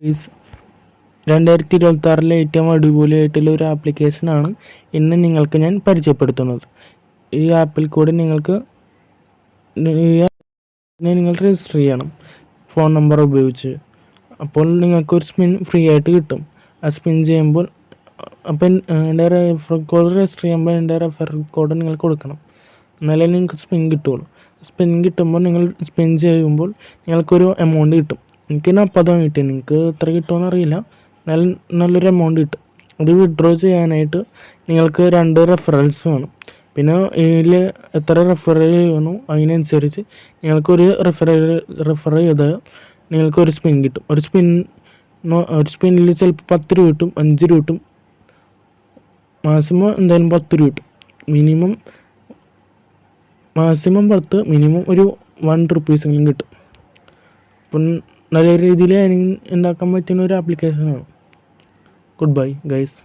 Is 2026 ഏറ്റവും അടിപൊളിയായിട്ടുള്ള ഒരു ആപ്ലിക്കേഷനാണ് ഇന്ന് നിങ്ങൾക്ക് ഞാൻ പരിചയപ്പെടുത്തുന്നത്. ഈ ആപ്പിൽ കൂടി നിങ്ങൾക്ക് നിങ്ങൾ രജിസ്റ്റർ ചെയ്യണം ഫോൺ നമ്പർ ഉപയോഗിച്ച്. അപ്പോൾ നിങ്ങൾക്കൊരു സ്പിൻ ഫ്രീ ആയിട്ട് കിട്ടും. ആ സ്പിൻ ചെയ്യുമ്പോൾ അപ്പം എൻ്റെ റെഫർ കോഡ് രജിസ്റ്റർ ചെയ്യുമ്പോൾ എൻ്റെ റെഫർ കോഡ് നിങ്ങൾ കൊടുക്കണം, എന്നാലേ നിങ്ങൾക്ക് സ്പിൻ കിട്ടുള്ളൂ. സ്പിൻ കിട്ടുമ്പോൾ നിങ്ങൾ സ്പിൻ ചെയ്യുമ്പോൾ നിങ്ങൾക്കൊരു എമൗണ്ട് കിട്ടും. എനിക്ക് 40 കിട്ടി, നിങ്ങൾക്ക് എത്ര കിട്ടുമെന്ന് അറിയില്ല, നല്ലൊരു എമൗണ്ട് കിട്ടും. അത് വിഡ്രോ ചെയ്യാനായിട്ട് നിങ്ങൾക്ക് 2 റെഫറൽസ് വേണം. പിന്നെ ഇതിൽ എത്ര റെഫർ ചെയ്യണോ അതിനനുസരിച്ച് നിങ്ങൾക്കൊരു റെഫർ ചെയ്താൽ നിങ്ങൾക്കൊരു സ്പിൻ കിട്ടും. ഒരു സ്പിന്നിൽ ചിലപ്പോൾ 10 രൂപ കിട്ടും, 5 രൂപ കിട്ടും, മാക്സിമം എന്തായാലും 10 രൂപ കിട്ടും. മാക്സിമം 10, മിനിമം ഒരു 1 റുപ്പീസെങ്കിലും കിട്ടും. അപ്പം നല്ല രീതിയിൽ ഉണ്ടാക്കാൻ പറ്റുന്ന ഒരു ആപ്ലിക്കേഷനാണ്. Good bye guys.